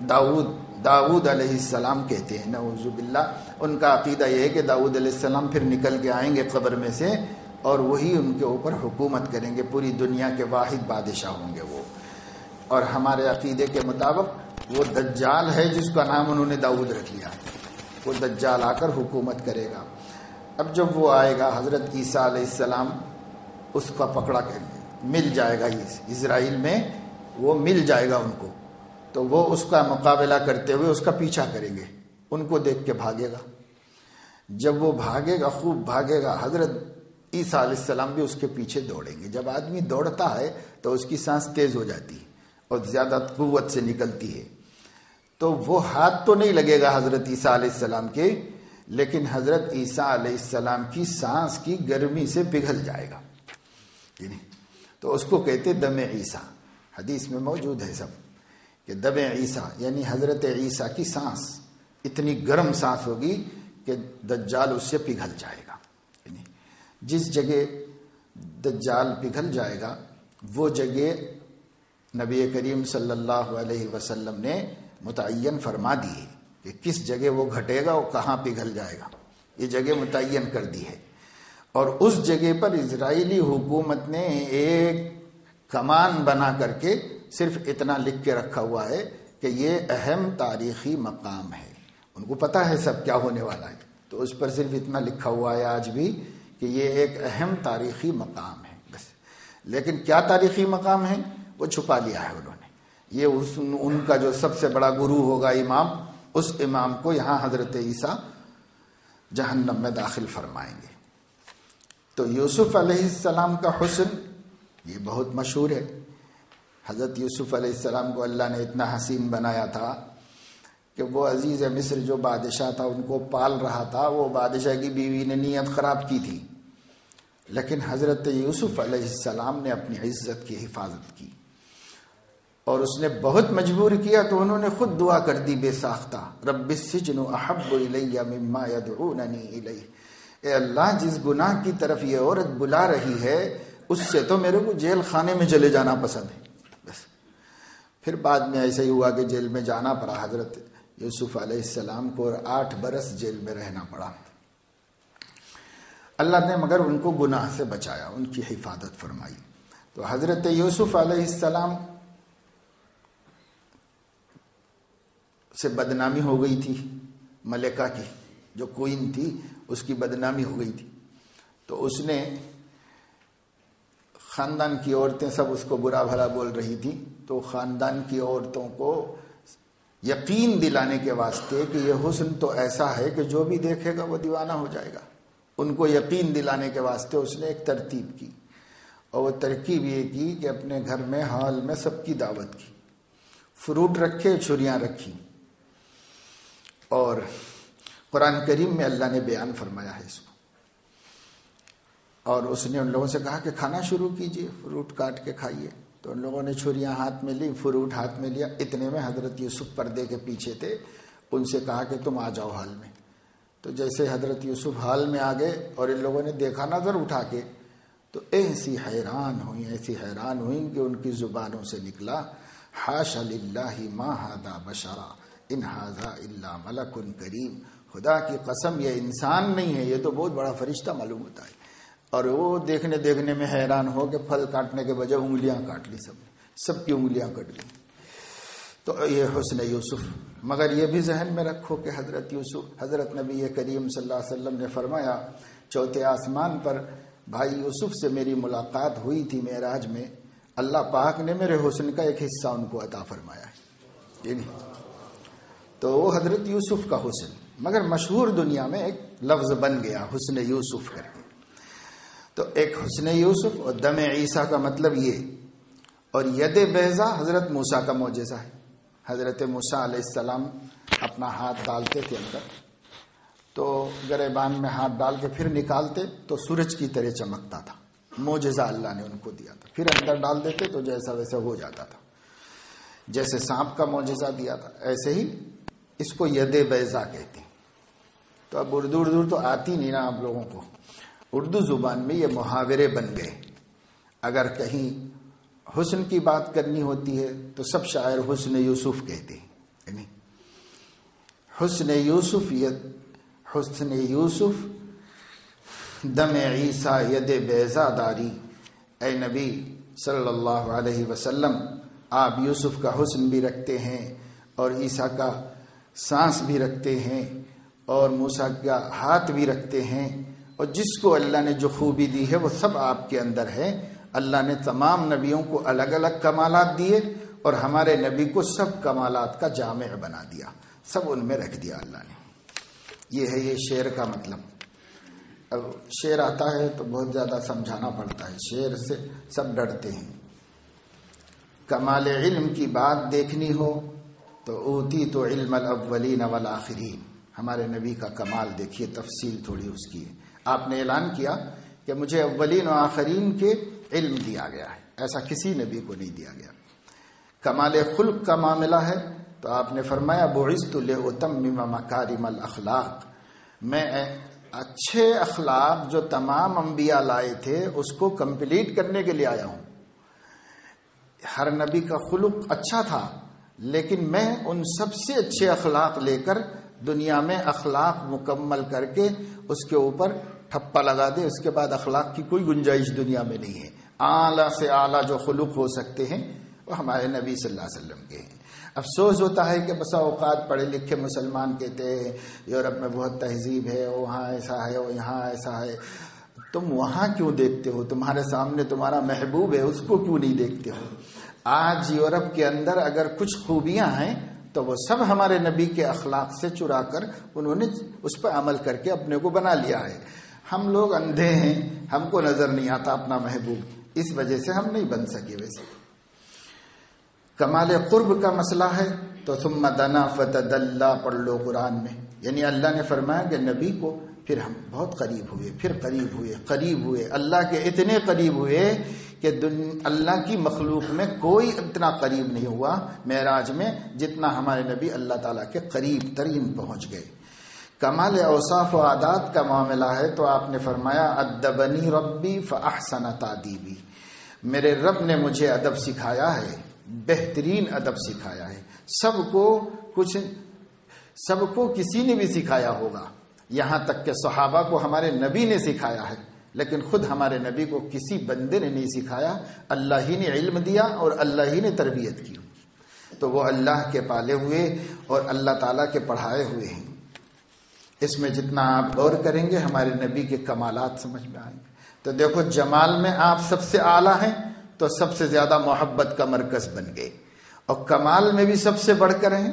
داؤد علیہ السلام کہتے ہیں، نعوذ باللہ۔ ان کا عقیدہ یہ ہے کہ داؤد علیہ السلام پھر نکل کے آئیں گے قبر میں سے، اور وہی ان کے اوپر حکومت کریں گے، پوری دنیا کے واحد بادشاہ ہوں گے وہ۔ اور ہمارے عقیدے کے مطابق وہ دجال ہے جس کا نام انہوں نے داؤد رکھ لیا ہے، وہ دجال آ کر حکومت کرے گا۔ اب جب وہ آئے گا حضرت عیسیٰ علیہ السلام اس کا پکڑا کریں گے، مل جائے گا، اسرائیل میں وہ مل جائے گا ان کو، تو وہ اس کا مقابلہ کرتے ہوئے اس کا پیچھا کریں گے، ان کو دیکھ کے بھاگے گا۔ جب وہ بھاگے گا، خوب بھاگے گا، حضرت عیسیٰ علیہ السلام بھی اس کے پیچھے دوڑیں گے۔ جب آدمی دوڑتا ہے تو اس کی سانس تیز ہو جاتی ہے اور زیادہ قوت سے نکلتی ہے، تو وہ ہاتھ تو نہیں لگے گا حضرت عیسیٰ علیہ السلام کے، لیکن حضرت عیسیٰ علیہ السلام کی سانس کی گرمی سے پگھل جائے گا، تو اس کو کہتے دم عیسیٰ۔ حدیث میں موجود ہے سب کہ دم عیسیٰ یعنی حضرت عیسیٰ کی سانس اتنی گرم سانس ہوگی کہ دجال اس سے پگھل جائے گا۔ جس جگہ دجال پگھل جائے گا وہ جگہ نبی کریم صلی اللہ علیہ وسلم نے متعین فرما دی ہے کہ کس جگہ وہ گھٹے گا، وہ کہاں پگھل جائے گا، یہ جگہ متعین کر دی ہے۔ اور اس جگہ پر اسرائیلی حکومت نے ایک کمان بنا کر کے صرف اتنا لکھ کے رکھا ہوا ہے کہ یہ اہم تاریخی مقام ہے، ان کو پتہ ہے سب کیا ہونے والا ہے، تو اس پر صرف اتنا لکھا ہوا ہے آج بھی کہ یہ ایک اہم تاریخی مقام ہے بس۔ لیکن کیا تاریخی مقام ہے وہ چھپا لیا ہے انہوں نے۔ یہ ان کا جو سب سے بڑا گرو ہوگا امام، اس امام کو یہاں حضرت عیسیٰ جہنم میں داخل فرمائیں گے۔ تو یوسف علیہ السلام کا حسن یہ بہت مشہور ہے۔ حضرت یوسف علیہ السلام کو اللہ نے اتنا حسین بنایا تھا کہ وہ عزیز مصر جو بادشاہ تھا ان کو پال رہا تھا، وہ بادشاہ کی بیوی نے نیت خراب کی تھی، لیکن حضرت یوسف علیہ السلام نے اپنی عزت کی حفاظت کی اور اس نے بہت مجبور کیا تو انہوں نے خود دعا کر دی بے ساختہ، رب السجن احب الی مما یدعوننی الیہ، اے اللہ جس گناہ کی طرف یہ عورت بلا رہی ہے اس سے تو میرے کو جیل خانے میں چلے جانا پسند ہے. بس پھر بعد میں ایسا ہی ہوا کہ جیل میں جانا پڑا حضرت یوسف علیہ السلام کو، اور 8 برس جیل میں رہنا پڑا. اللہ نے مگر ان کو گناہ سے بچایا، ان کی حفاظت فرمائی. تو حضرت یوسف علیہ السلام سے بدنامی ہو گئی تھی، ملکہ کی جو کوئین تھی اس کی بدنامی ہو گئی تھی. تو اس نے خاندان کی عورتیں سب اس کو برا بھلا بول رہی تھی، تو خاندان کی عورتوں کو یقین دلانے کے واسطے کہ یہ حسن تو ایسا ہے کہ جو بھی دیکھے گا وہ دیوانہ ہو جائے گا، ان کو یقین دلانے کے واسطے اس نے ایک ترتیب کی. اور وہ ترکیب یہ کی کہ اپنے گھر میں ہال میں سب کی دعوت کی، فروٹ رکھے، چھریاں رکھی. اور قرآن کریم میں اللہ نے بیان فرمایا ہے اس کو. اور اس نے ان لوگوں سے کہا کہ کھانا شروع کیجئے، فروٹ کاٹ کے کھائیے. تو ان لوگوں نے چھریاں ہاتھ میں لی، فروٹ ہاتھ میں لیا. اتنے میں حضرت یوسف پردے کے پیچھے تھے، ان سے کہا کہ تم آ جاؤ ہال میں. تو جیسے حضرت یوسف ہال میں آ گئے اور ان لوگوں نے دیکھا نظر اٹھا کے، تو ایسی حیران ہوئیں کہ ان کی زبانوں سے نکلا حاشا للہ ما ھذا بشرا ان ھذا الا ملک کریم. خدا کی قسم یہ انسان نہیں ہے، یہ تو بہت بڑا فرشتہ معلوم ہوتا ہے. اور وہ دیکھنے میں حیران ہو کہ پھل کاٹنے کے بجائے انگلیاں کاٹ لی، سب کی انگلیاں کٹ لی. تو یہ حسن یوسف. مگر یہ بھی ذہن میں رکھو کہ حضرت نبی کریم صلی اللہ علیہ وسلم نے فرمایا 4 آسمان پر بھائی یوسف سے میری ملاقات ہوئی تھی معراج میں، اللہ پاک نے میرے حسن کا ایک حصہ ان کو عطا فرمایا ہے. تو وہ حضرت یوسف کا حسن مگر مشہور دنیا میں ایک لفظ بن گیا حسن یوسف کر کے. تو ایک حسن یوسف اور دم عیسیٰ کا مطلب یہ. اور ید بیضا حضرت موسیٰ کا معجزہ ہے. حضرت موسیٰ علیہ السلام اپنا ہاتھ ڈالتے تھے اندر، تو گریبان میں ہاتھ ڈال کے پھر نکالتے تو سورج کی طرح چمکتا تھا. معجزہ اللہ نے ان کو دیا تھا. پھر اندر ڈال دیتے تو جیسا ویسا ہو جاتا تھا. جیسے سانپ کا معجزہ دیا تھا ایسے ہی اس کو ید بیضا کہتے ہیں. تو اب اردو تو آتی نہیں نا آپ لوگوں کو. اردو زبان میں یہ محاورے بن گئے. اگر کہیں حسن کی بات کرنی ہوتی ہے تو سب شاعر حسن یوسف کہتے ہیں. یعنی حسن یوسف دم عیسیٰ ید بیضا داری. اے نبی صلی اللہ علیہ وسلم، آپ یوسف کا حسن بھی رکھتے ہیں اور عیسیٰ کا سانس بھی رکھتے ہیں اور موسیٰ کا ہاتھ بھی رکھتے ہیں. اور جس کو اللہ نے جو خوبی دی ہے وہ سب آپ کے اندر ہے. اللہ نے تمام نبیوں کو الگ الگ کمالات دیے اور ہمارے نبی کو سب کمالات کا جامع بنا دیا، سب ان میں رکھ دیا اللہ نے. یہ ہے یہ شعر کا مطلب. اب شعر آتا ہے تو بہت زیادہ سمجھانا پڑتا ہے، شعر سے سب ڈرتے ہیں. کمال علم کی بات دیکھنی ہو تو اوتی تو علم الاولین والآخرین. ہمارے نبی کا کمال دیکھیے، تفصیل تھوڑی اس کی ہے. آپ نے اعلان کیا کہ مجھے اولین و آخرین کے علم دیا گیا ہے، ایسا کسی نبی کو نہیں دیا گیا. کمال خلق کا معاملہ ہے تو آپ نے فرمایا بعثت لأتمم مکارم الاخلاق. میں اچھے اخلاق جو تمام انبیاء لائے تھے اس کو کمپلیٹ کرنے کے لیے آیا ہوں. ہر نبی کا خلق اچھا تھا لیکن میں ان سب سے اچھے اخلاق لے کر دنیا میں اخلاق مکمل کر کے اس کے اوپر ٹھپا لگا دے. اس کے بعد اخلاق کی کوئی گنجائش دنیا میں نہیں ہے. اعلیٰ سے اعلیٰ جو خلق ہو سکتے ہیں وہ ہمارے نبی صلی اللہ علیہ وسلم کے ہیں. افسوس ہوتا ہے کہ بسا اوقات پڑھے لکھے مسلمان کہتے ہیں یورپ میں بہت تہذیب ہے، وہاں ایسا ہے، وہ یہاں ایسا ہے. تم وہاں کیوں دیکھتے ہو؟ تمہارے سامنے تمہارا محبوب ہے، اس کو کیوں نہیں دیکھتے ہو؟ آج یورپ کے اندر اگر کچھ خوبیاں ہیں تو وہ سب ہمارے نبی کے اخلاق سے چرا کر انہوں نے اس پر عمل کر کے اپنے کو بنا لیا ہے. ہم لوگ اندھے ہیں، ہم کو نظر نہیں آتا اپنا محبوب، اس وجہ سے ہم نہیں بن سکے. ویسے کمال قرب کا مسئلہ ہے تو ثم دنا فتدلا پڑھ لو قرآن میں. یعنی اللہ نے فرمایا کہ نبی کو پھر ہم بہت قریب ہوئے، پھر قریب ہوئے اللہ کے اتنے قریب ہوئے کہ اللہ کی مخلوق میں کوئی اتنا قریب نہیں ہوا معراج میں جتنا ہمارے نبی اللہ تعالیٰ کے قریب ترین پہنچ گئے. کمال اوصاف و عادات کا معاملہ ہے تو آپ نے فرمایا ادبنی ربی فاحسن تعدیبی، میرے رب نے مجھے ادب سکھایا ہے، بہترین ادب سکھایا ہے۔ سب کو کسی نے بھی سکھایا ہوگا، یہاں تک کہ صحابہ کو ہمارے نبی نے سکھایا ہے، لیکن خود ہمارے نبی کو کسی بندے نے نہیں سکھایا، اللہ ہی نے علم دیا اور اللہ ہی نے تربیت کی، تو وہ اللہ کے پالے ہوئے اور اللہ تعالیٰ کے پڑھائے ہوئے ہیں۔ اس میں جتنا آپ غور کریں گے ہمارے نبی کے کمالات سمجھ میں آئیں گے۔ تو دیکھو جمال میں آپ سب سے اعلیٰ ہیں تو سب سے زیادہ محبت کا مرکز بن گئے، اور کمال میں بھی سب سے بڑھ کر ہیں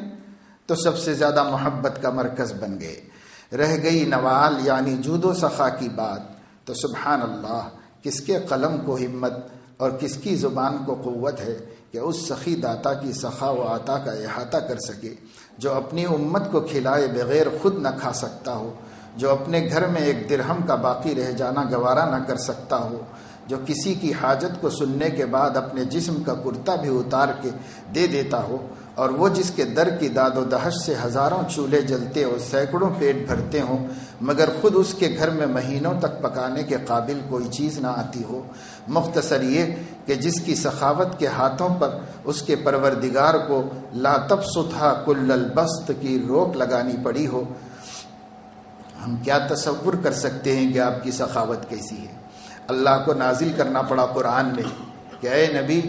تو سب سے زیادہ محبت کا مرکز بن گئے۔ رہ گئی نوال یعنی جود و سخا کی بات، تو سبحان اللہ، کس کے قلم کو ہمت اور کس کی زبان کو قوت ہے کہ اس سخی داتا کی سخا و عطا کا احاطہ کر سکے، جو اپنی امت کو کھلائے بغیر خود نہ کھا سکتا ہو، جو اپنے گھر میں ایک درہم کا باقی رہ جانا گوارا نہ کر سکتا ہو، جو کسی کی حاجت کو سننے کے بعد اپنے جسم کا کرتا بھی اتار کے دے دیتا ہو، اور وہ جس کے در کی داد و دہش سے ہزاروں چولہے جلتے اور سینکڑوں پیٹ بھرتے ہوں مگر خود اس کے گھر میں مہینوں تک پکانے کے قابل کوئی چیز نہ آتی ہو۔ مختصر یہ کہ جس کی سخاوت کے ہاتھوں پر اس کے پروردگار کو لا تبسطھا کل البسط کی روک لگانی پڑی ہو، ہم کیا تصور کر سکتے ہیں کہ آپ کی سخاوت کیسی ہے۔ اللہ کو نازل کرنا پڑا قرآن میں کہ اے نبی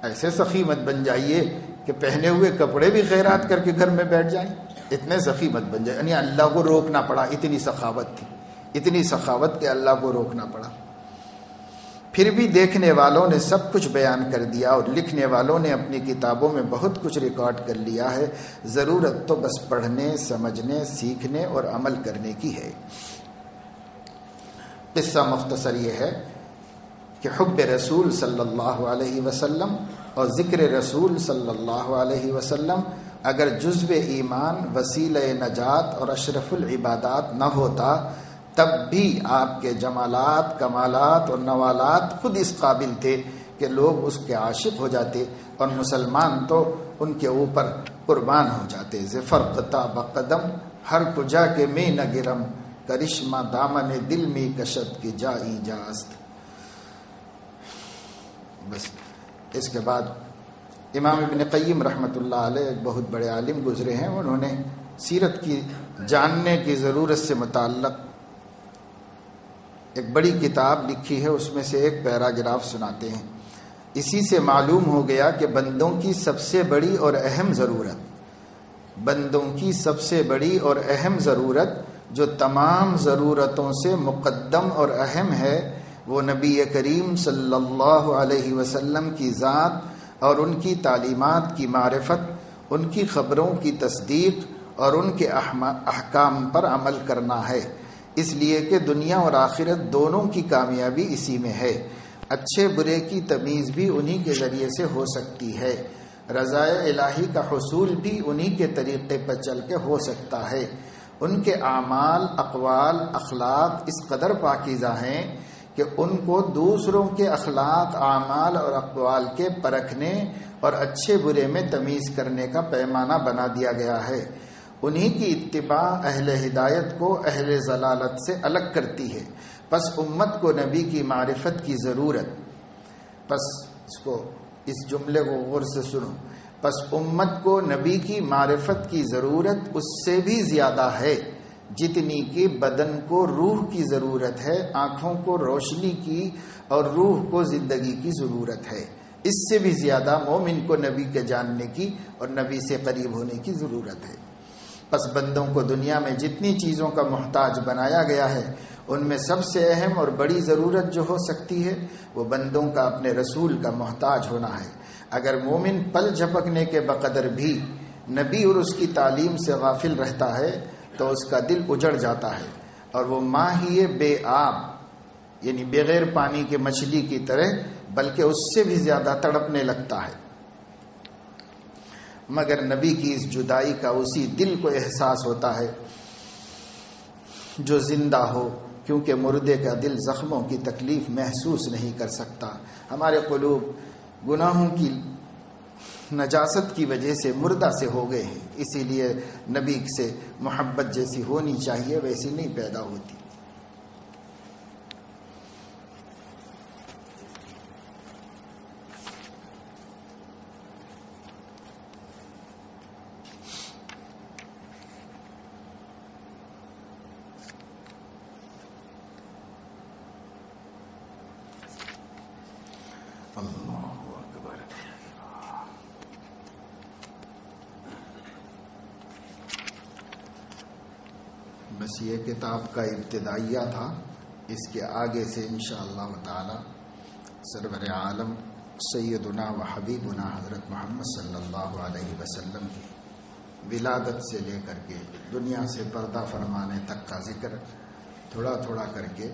ایسے سخی مت بن جائیے کہ پہنے ہوئے کپڑے بھی خیرات کر کے گھر میں بیٹھ جائیں، اتنے سخی مت بن جائے، یعنی اللہ کو روکنا پڑا، اتنی سخاوت تھی، اتنی سخاوت کہ اللہ کو روکنا پڑا۔ پھر بھی دیکھنے والوں نے سب کچھ بیان کر دیا اور لکھنے والوں نے اپنی کتابوں میں بہت کچھ ریکارڈ کر لیا ہے، ضرورت تو بس پڑھنے، سمجھنے، سیکھنے اور عمل کرنے کی ہے۔ قصہ مختصر یہ ہے کہ حب رسول صلی اللہ علیہ وسلم اور ذکر رسول صلی اللہ علیہ وسلم اگر جزو ایمان، وسیلہ نجات اور اشرف العبادات نہ ہوتا، تب بھی آپ کے جمالات، کمالات اور نوالات خود اس قابل تھے کہ لوگ اس کے عاشق ہو جاتے اور مسلمان تو ان کے اوپر قربان ہو جاتے۔ زفرقتا بقدم ہر کجا کے میں نہ گرم، کرشمہ دامن دل میں کشت کی جائی جاست۔ بس اس کے بعد امام ابن قیم رحمۃ اللہ علیہ ایک بہت بڑے عالم گزرے ہیں، انہوں نے سیرت کی جاننے کی ضرورت سے متعلق ایک بڑی کتاب لکھی ہے، اس میں سے ایک پیراگراف سناتے ہیں۔ اسی سے معلوم ہو گیا کہ بندوں کی سب سے بڑی اور اہم ضرورت، بندوں کی سب سے بڑی اور اہم ضرورت جو تمام ضرورتوں سے مقدم اور اہم ہے، وہ نبی کریم صلی اللہ علیہ وسلم کی ذات اور ان کی تعلیمات کی معرفت، ان کی خبروں کی تصدیق اور ان کے احکام پر عمل کرنا ہے، اس لیے کہ دنیا اور آخرت دونوں کی کامیابی اسی میں ہے۔ اچھے برے کی تمیز بھی انہی کے ذریعے سے ہو سکتی ہے، رضا الہی کا حصول بھی انہی کے طریقے پر چل کے ہو سکتا ہے۔ ان کے اعمال، اقوال، اخلاق اس قدر پاکیزہ ہیں کہ ان کو دوسروں کے اخلاق، اعمال اور اقوال کے پرکھنے اور اچھے برے میں تمیز کرنے کا پیمانہ بنا دیا گیا ہے۔ انہی کی اتباع اہل ہدایت کو اہل ضلالت سے الگ کرتی ہے۔ پس امت کو نبی کی معرفت کی ضرورت، پس اس جملے کو غور سے سنو، پس امت کو نبی کی معرفت کی ضرورت اس سے بھی زیادہ ہے جتنی کہ بدن کو روح کی ضرورت ہے، آنکھوں کو روشنی کی اور روح کو زندگی کی ضرورت ہے۔ اس سے بھی زیادہ مومن کو نبی کے جاننے کی اور نبی سے قریب ہونے کی ضرورت ہے۔ پس بندوں کو دنیا میں جتنی چیزوں کا محتاج بنایا گیا ہے، ان میں سب سے اہم اور بڑی ضرورت جو ہو سکتی ہے وہ بندوں کا اپنے رسول کا محتاج ہونا ہے۔ اگر مومن پل جھپکنے کے بقدر بھی نبی اور اس کی تعلیم سے غافل رہتا ہے تو اس کا دل اجڑ جاتا ہے اور وہ ماہی بے آب یعنی بغیر پانی کے مچھلی کی طرح بلکہ اس سے بھی زیادہ تڑپنے لگتا ہے۔ مگر نبی کی اس جدائی کا اسی دل کو احساس ہوتا ہے جو زندہ ہو، کیونکہ مردے کا دل زخموں کی تکلیف محسوس نہیں کر سکتا۔ ہمارے قلوب گناہوں کی نجاست کی وجہ سے مردہ سے ہو گئے ہیں، اسی لیے نبی سے محبت جیسی ہونی چاہیے ویسی نہیں پیدا ہوتی۔ اللہ اکبر۔ بس یہ کتاب کا ابتدائیہ تھا، اس کے آگے سے انشاءاللہ تعالی سرور عالم سیدنا و حبیبنا حضرت محمد صلی اللہ علیہ وسلم کی ولادت سے لے کر کے دنیا سے پردہ فرمانے تک کا ذکر تھوڑا تھوڑا کر کے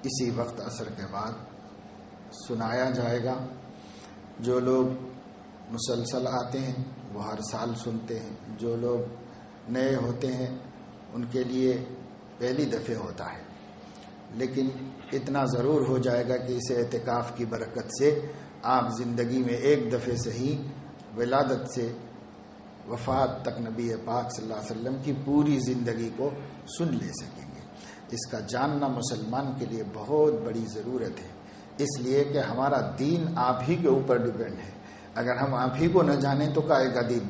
اسی وقت عصر کے بعد سنایا جائے گا۔ جو لوگ مسلسل آتے ہیں وہ ہر سال سنتے ہیں، جو لوگ نئے ہوتے ہیں ان کے لیے پہلی دفعہ ہوتا ہے، لیکن اتنا ضرور ہو جائے گا کہ اس اعتکاف کی برکت سے آپ زندگی میں ایک دفعہ سے ہی ولادت سے وفات تک نبی پاک صلی اللہ علیہ وسلم کی پوری زندگی کو سن لے سکیں گے۔ اس کا جاننا مسلمان کے لیے بہت بڑی ضرورت ہے، اس لیے کہ ہمارا دین آپ ہی کے اوپر ڈیپینڈ ہے۔ اگر ہم آپ ہی کو نہ جانیں تو کائے گا دین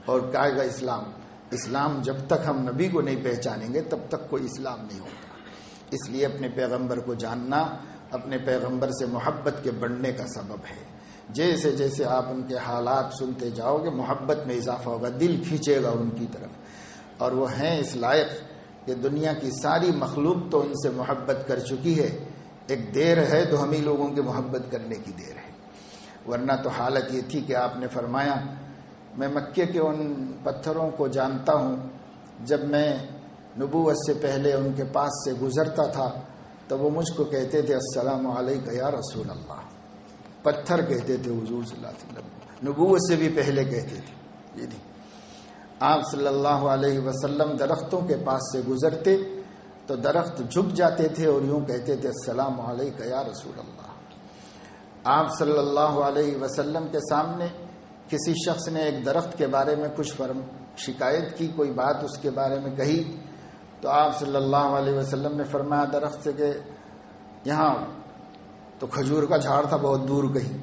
اور کائے گا اسلام؟ اسلام جب تک ہم نبی کو نہیں پہچانیں گے تب تک کوئی اسلام نہیں ہوگا۔ اس لیے اپنے پیغمبر کو جاننا اپنے پیغمبر سے محبت کے بڑھنے کا سبب ہے۔ جیسے جیسے آپ ان کے حالات سنتے جاؤ گے محبت میں اضافہ ہوگا، دل کھینچے گا ان کی طرف، اور وہ ہیں اس لائق کہ دنیا کی ساری مخلوق تو ان سے محبت کر چکی ہے، ایک دیر ہے تو ہم ہی لوگوں کی محبت کرنے کی دیر ہے۔ ورنہ تو حالت یہ تھی کہ آپ نے فرمایا میں مکے کے ان پتھروں کو جانتا ہوں، جب میں نبوت سے پہلے ان کے پاس سے گزرتا تھا تو وہ مجھ کو کہتے تھے السلام علیکم یا رسول اللہ۔ پتھر کہتے تھے حضور صلی اللہ علیہ وسلم، نبوت سے بھی پہلے کہتے تھے۔ یہ نہیں، آپ صلی اللہ علیہ وسلم درختوں کے پاس سے گزرتے تو درخت جھک جاتے تھے اور یوں کہتے تھے السلام علیکم یا رسول اللہ۔ آپ صلی اللہ علیہ وسلم کے سامنے کسی شخص نے ایک درخت کے بارے میں کچھ شکایت کی، کوئی بات اس کے بارے میں کہی، تو آپ صلی اللہ علیہ وسلم نے فرمایا درخت سے کہ یہاں تو کھجور کا جھاڑ تھا بہت دور کہیں،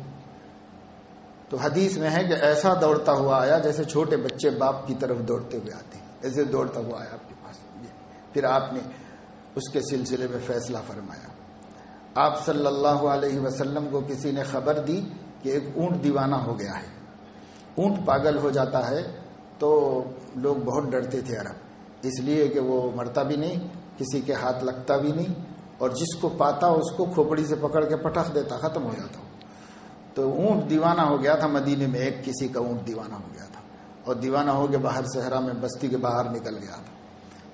تو حدیث میں ہے کہ ایسا دوڑتا ہوا آیا جیسے چھوٹے بچے باپ کی طرف دوڑتے ہوئے آتے ہیں، ایسے دوڑتا ہوا آیا آپ کے پاس۔ پھر آپ نے اس کے سلسلے میں فیصلہ فرمایا۔ آپ صلی اللہ علیہ وسلم کو کسی نے خبر دی کہ ایک اونٹ دیوانہ ہو گیا ہے۔ اونٹ پاگل ہو جاتا ہے تو لوگ بہت ڈرتے تھے عرب، اس لیے کہ وہ مرتا بھی نہیں، کسی کے ہاتھ لگتا بھی نہیں، اور جس کو پاتا اس کو کھوپڑی سے پکڑ کے پٹخ دیتا، ختم ہو جاتا۔ تو اونٹ دیوانہ ہو گیا تھا مدینے میں، ایک کسی کا اونٹ دیوانہ ہو گیا تھا، اور دیوانہ ہو کے باہر صحرا میں بستی کے باہر نکل گیا تھا۔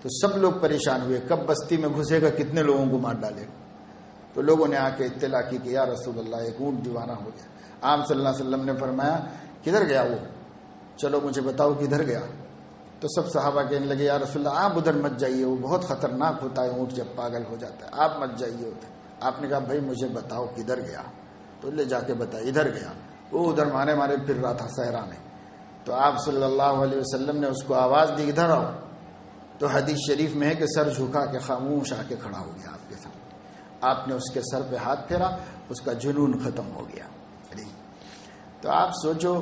تو سب لوگ پریشان ہوئے، کب بستی میں گھسے گا، کتنے لوگوں کو مار ڈالے گا۔ تو لوگوں نے آ کے اطلاع کی کہ یا رسول اللہ ایک اونٹ دیوانہ ہو گیا۔ آپ صلی اللہ علیہ وسلم نے فرمایا کدھر گیا وہ، چلو مجھے بتاؤ کدھر گیا۔ تو سب صحابہ کہنے لگے یا رسول اللہ آپ ادھر مت جائیے، وہ بہت خطرناک ہوتا ہے اونٹ جب پاگل ہو جاتا ہے، آپ مت جائیے ادھر۔ آپ نے کہا بھائی مجھے بتاؤ کدھر گیا، تو لے جا کے بتایا ادھر گیا۔ وہ ادھر مارے مارے پھر رہا تھا صحرا میں، تو آپ صلی اللہ علیہ وسلم نے اس کو آواز دی ادھر آؤ، تو حدیث شریف میں ہے کہ سر جھکا کے خاموش آ کے کھڑا ہو گیا آپ کے سامنے۔ آپ نے اس کے سر پہ ہاتھ پھیرا، اس کا جنون ختم ہو گیا۔ تو آپ سوچو،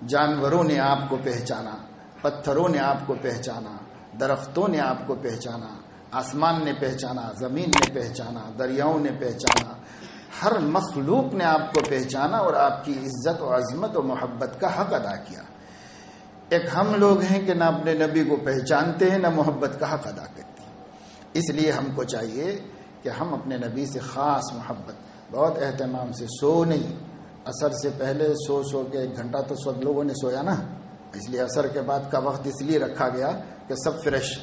جانوروں نے آپ کو پہچانا، پتھروں نے آپ کو پہچانا، درختوں نے آپ کو پہچانا، آسمان نے پہچانا، زمین نے پہچانا، دریاؤں نے پہچانا، ہر مخلوق نے آپ کو پہچانا اور آپ کی عزت و عظمت و محبت کا حق ادا کیا۔ ایک ہم لوگ ہیں کہ نہ اپنے نبی کو پہچانتے ہیں نہ محبت کا حق ادا کرتے ہیں۔ اس لیے ہم کو چاہیے کہ ہم اپنے نبی سے خاص محبت، بہت اہتمام سے، سو نہیں، عصر سے پہلے سو کے 1 گھنٹہ تو سب لوگوں نے سویا نا، اس لیے عصر کے بعد کا وقت اس لیے رکھا گیا کہ سب فریش،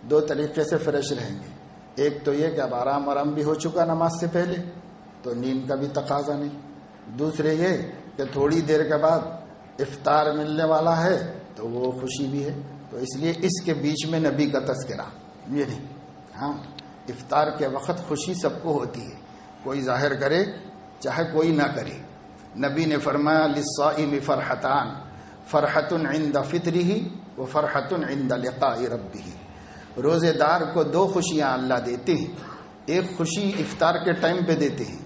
دو طریقے سے فریش رہیں گے۔ ایک تو یہ کہ اب آرام بھی ہو چکا نماز سے پہلے تو نیند کا بھی تقاضا نہیں، دوسرے یہ کہ تھوڑی دیر کے بعد افطار ملنے والا ہے تو وہ خوشی بھی ہے، تو اس لیے اس کے بیچ میں نبی کا تذکرہ یہ نہیں۔ ہاں، افطار کے وقت خوشی سب کو ہوتی ہے، کوئی ظاہر کرے چاہے کوئی نہ کرے، نبی نے فرمایا للصائم فرحتان، فرحت عند فطرہ و فرحت عند لقاء ربہ، روزے دار کو دو خوشیاں اللہ دیتے ہیں، ایک خوشی افطار کے ٹائم پہ دیتے ہیں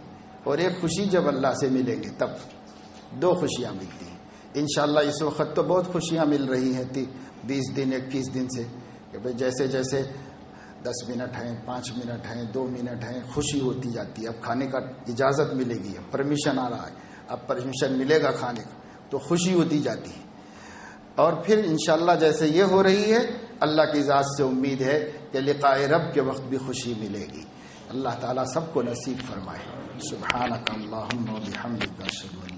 اور ایک خوشی جب اللہ سے ملیں گے تب، دو خوشیاں ملتی ہیں۔ انشاءاللہ اس وقت تو بہت خوشیاں مل رہی ہیں 20 دن 21 دن سے کہ بھئی جیسے جیسے 10 منٹ ہیں، 5 منٹ ہیں، 2 منٹ ہیں، خوشی ہوتی جاتی ہے۔ اب کھانے کا اجازت ملے گی، اب پرمیشن آ رہا ہے، اب پرمیشن ملے گا کھانے کا، تو خوشی ہوتی جاتی ہے۔ اور پھر انشاءاللہ جیسے یہ ہو رہی ہے، اللہ کی ذات سے امید ہے کہ لقاء رب کے وقت بھی خوشی ملے گی۔ اللہ تعالیٰ سب کو نصیب فرمائے۔ سبحانک اللہم و بحمدک، اشہد ان